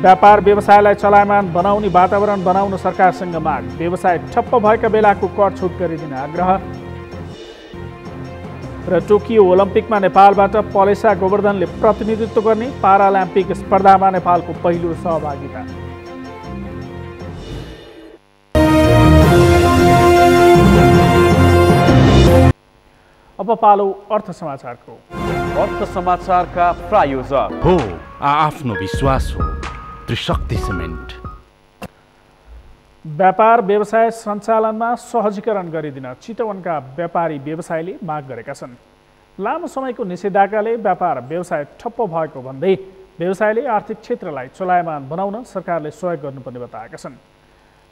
व्यापार व्यवसायलाई चलायमान बनाउने वातावरण बनाउन सरकारसँग माग। व्यवसाय ठप्प भएका बेलाको कर छुट गरिदिन आग्रह र टोकियो ओलम्पिकमा नेपालबाट पलेसा गोवर्धनले प्रतिनिधित्व गर्ने पारालिम्पिक स्पर्धामा नेपालको पहिलो सहभागिता। अब पालो अर्थ समाचारको। अर्थ समाचारका प्रायोजक हो आफ्नो विश्वास हो त्रिशक्ति सिमेन्ट। व्यापार व्यवसाय सञ्चालनमा सहजीकरण गरिदिन चितवनका व्यापारी व्यवसायीले माग गरेका छन्। लामो समयको निषेधाज्ञाले व्यापार व्यवसाय ठप्प भएको भन्दै व्यवसायले आर्थिक क्षेत्रलाई चलायमान बनाउन सरकारले सहयोग गर्नुपर्ने बताएका छन्।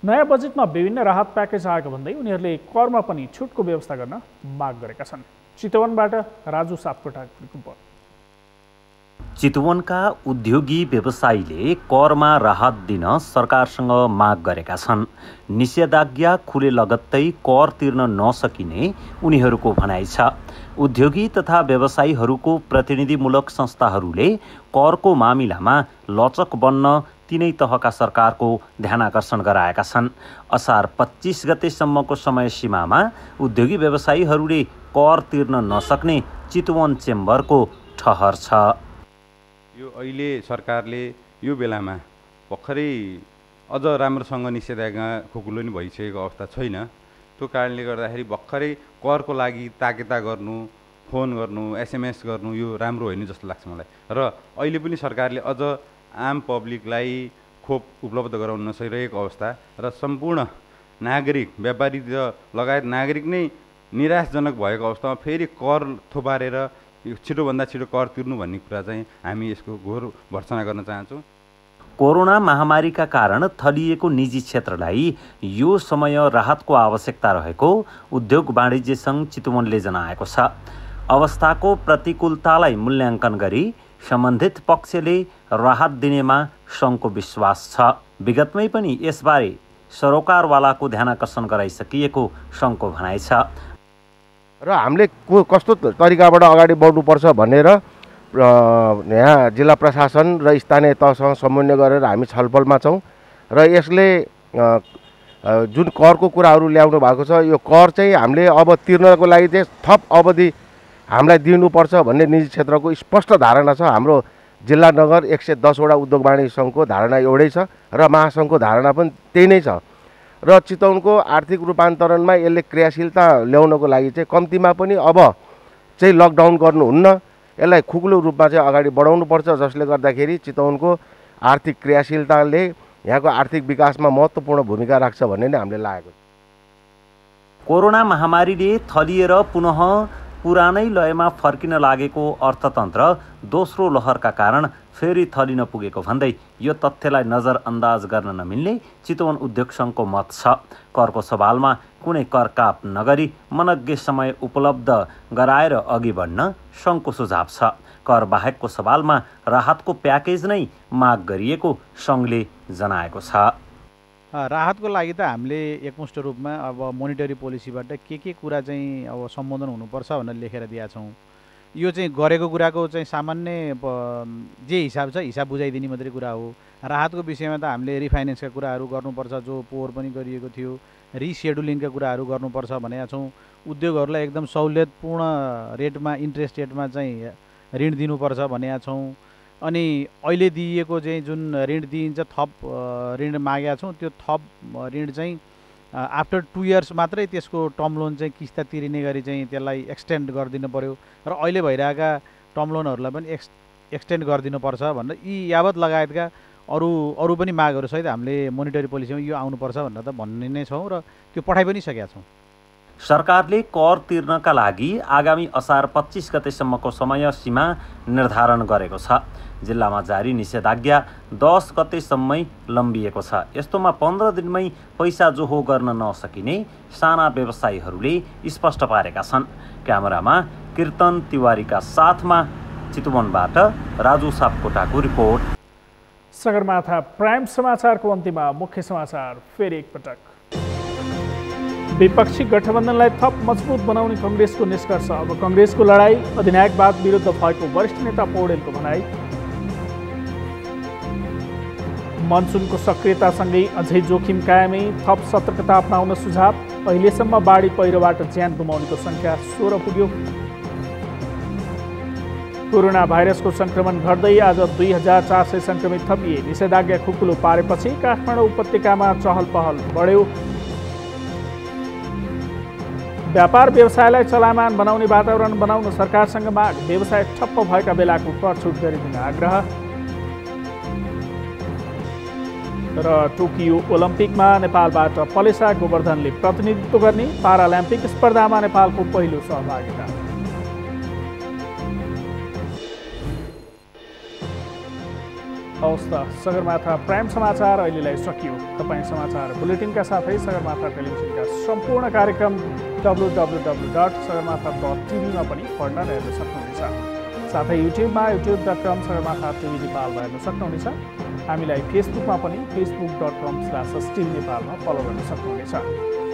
नयाँ बजेटमा विभिन्न राहत प्याकेज आएको भन्दै उनीहरूले करमा पनि छुटको व्यवस्था गर्न माग गरेका छन्। चितवनबाट राजु सापकोटाको रिपोर्ट। चितवनका उद्योगी व्यवसायीले करमा राहत दिन सरकारसँग माग गरेका छन्। निषेधाज्ञा खुले लगत्तै कर तिर्न नसकिने उनीहरूको भनाइ छ। उद्योगी तथा व्यवसायीहरूको प्रतिनिधिमूलक संस्थाहरूले करको मामिलामा लचक बन्न तीनै तहका सरकारको ध्यानाकर्षण गराएका छन्। असार 25 गतेसम्मको समय सीमामा उद्योगी व्यवसायीहरूले कर तिर्न नसक्ने चितवन चेम्बरको ठहर छ। यो अहिले सरकारले यो बेलामा भर्खरै अझ राम्रोसँग निषेधाज्ञा खुकुलो नि भइसकेको अवस्था छैन। त्यो कारणले गर्दाखेरि भर्खरै करको लागि ताकेता गर्नु, फोन गर्नु, एसएमएस गर्नु यो राम्रो होइन जस्तो लाग्छ मलाई। र अहिले पनि सरकारले अझ आम पब्लिकलाई खोप उपलब्ध गराउन नसकिरहेको अवस्था र सम्पूर्ण नागरिक व्यापारी लगायत नागरिक नै निराशजनक भएको अवस्थामा फेरि कर थोपारेर छिटोभन्दा छिटो कर तिर्नु भन्ने कुरा चाहिँ हामी यसको घोर भर्त्सना गर्न चाहन्छौँ। कोरोना महामारीका कारण थलिएको निजी क्षेत्रलाई यो समय राहतको आवश्यकता रहेको उद्योग वाणिज्य सङ्घ चितवनले जनाएको छ। अवस्थाको प्रतिकूलतालाई मूल्याङ्कन गरी सम्बन्धित पक्षले राहत दिनेमा सङ्घको विश्वास छ। विगतमै पनि यसबारे सरोकारवालाको ध्यानाकर्षण गराइसकिएको सङ्घको भनाइ छ। र हामीले कस्तो तरिकाबाट अगाडि बढ्नुपर्छ भनेर यहाँ जिल्ला प्रशासन र स्थानीय तहसँग समन्वय गरेर हामी छलफलमा छौँ। र यसले जुन करको कुराहरू ल्याउनु भएको छ यो कर चाहिँ हामीले अब तिर्नको लागि चाहिँ थप अवधि हामीलाई दिनुपर्छ भन्ने निजी क्षेत्रको स्पष्ट धारणा छ। हाम्रो जिल्ला नगर 110 वटा उद्योग वाणिज्य सङ्घको धारणा एउटै छ र महासङ्घको धारणा पनि त्यही नै छ। र चितवनको आर्थिक रूपान्तरणमा यसले क्रियाशीलता ल्याउनको लागि चाहिँ कम्तीमा पनि अब चाहिँ लकडाउन गर्नुहुन्न, यसलाई खुकुलो रूपमा चाहिँ अगाडि बढाउनुपर्छ, जसले गर्दाखेरि चितवनको आर्थिक क्रियाशीलताले यहाँको आर्थिक विकासमा महत्त्वपूर्ण भूमिका राख्छ भन्ने नै हामीले लागेको छ। कोरोना महामारीले थलिएर पुनः पुरानै लयमा फर्किन लागेको अर्थतन्त्र दोस्रो लहरका कारण फेरि थलिन पुगेको भन्दै यो तथ्यलाई नजरअन्दाज गर्न नमिल्ने चितवन उद्योग सङ्घको मत छ। करको सवालमा कुनै करकाप नगरी मनज्ञ समय उपलब्ध गराएर अघि बढ्न सङ्घको सुझाव छ। कर बाहेकको सवालमा राहतको प्याकेज नै माग गरिएको सङ्घले जनाएको छ। राहतको लागि त हामीले एकमुष्ट रूपमा अब मोनिटरी पोलिसीबाट के कुरा चाहिँ अब सम्बोधन हुनुपर्छ भनेर लेखेर दिएका छौँ। यो चाहिँ गरेको कुराको चाहिँ सामान्य जे हिसाब छ हिसाब बुझाइदिने मात्रै कुरा हो। राहतको विषयमा त हामीले रिफाइनेन्सका कुराहरू गर्नुपर्छ, जो पोहोर पनि गरिएको थियो, रिसेड्युलिङका कुराहरू गर्नुपर्छ भनेका छौँ। उद्योगहरूलाई एकदम सहुलियतपूर्ण रेटमा इन्ट्रेस्ट रेटमा चाहिँ ऋण दिनुपर्छ भनेका छौँ। अनि अहिले दिइएको चाहिँ जुन ऋण दिइन्छ थप ऋण मागेका छौँ, त्यो थप ऋण चाहिँ आफ्टर 2 इयर्स मात्रै त्यसको टर्म लोन चाहिँ किस्ता तिरिने गरी चाहिँ त्यसलाई एक्सटेन्ड गरिदिनु पर्यो र अहिले भइरहेका टर्म लोनहरूलाई पनि एक्सटेन्ड गरिदिनुपर्छ भनेर यी यावत लगायतका अरू पनि मागहरू सहित हामीले मोनिटरी पोलिसीमा यो आउनुपर्छ भनेर त भन्ने नै छौँ र त्यो पठाइ पनि सकेका छौँ। सरकारले कर तिर्नका लागि आगामी असार 25 गतेसम्मको समय सीमा निर्धारण गरेको छ। जिल्लामा जारी निषेधाज्ञा 10 गतेसम्मै लम्बिएको छ। यस्तोमा 15 दिनमै पैसा जोहो गर्न नसकिने साना व्यवसायीहरूले स्पष्ट पारेका छन्। क्यामेरामा कीर्तन तिवारीका साथमा चितवनबाट राजु सापकोटाको रिपोर्ट। सगरमाथा प्राइम समाचारको अन्त्यमा मुख्य समाचार फेरि एकपटक। विपक्षी गठबन्धनलाई थप मजबुत बनाउने कङ्ग्रेसको निष्कर्ष। अब कङ्ग्रेसको लडाई अधिनायकवाद विरुद्ध भएको वरिष्ठ नेता पौडेलको भनाई। मनसुनको सक्रियतासँगै अझै जोखिम कायमै, थप सतर्कता अपनाउन सुझाव। अहिलेसम्म बाढी पहिरोबाट ज्यान गुमाउनेको सङ्ख्या 16 पुग्यो। कोरोना भाइरसको सङ्क्रमण घट्दै आज 2400 सङ्क्रमित थपिए। निषेधाज्ञा खुकुलो पारेपछि काठमाडौँ उपत्यकामा चहल पहल बढ्यो। व्यापार व्यवसायलाई चलायमान बनाउने वातावरण बनाउन सरकारसँग माग। व्यवसाय ठप्प भएका बेलाको कर छुट गरिदिन आग्रह। र टोकियो ओलम्पिकमा नेपालबाट पलेसा गोवर्धनले प्रतिनिधित्व गर्ने। पारालिम्पिक स्पर्धामा नेपालको पहिलो सहभागिता। हवस् त, सगरमाथा प्राइम समाचार अहिलेलाई सकियो। तपाईँ समाचार बुलेटिनका साथै सगरमाथा टेलिभिजनका सम्पूर्ण कार्यक्रम www.sagarmatha.tv मा पनि पढ्न र हेर्न सक्नुहुनेछ। साथै युट्युबमा youtube.com सगरमाथा टिभी नेपालमा हेर्न सक्नुहुनेछ। हामीलाई फेसबुकमा पनि facebook.com/still नेपालमा फलो गर्न सक्नुहुनेछ।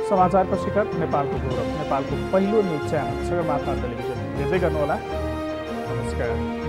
समाचारको शिखर, नेपालको गौरव, नेपालको पहिलो न्युज च्यानल सगरमाथा टेलिभिजन हेर्दै गर्नुहोला। नमस्कार।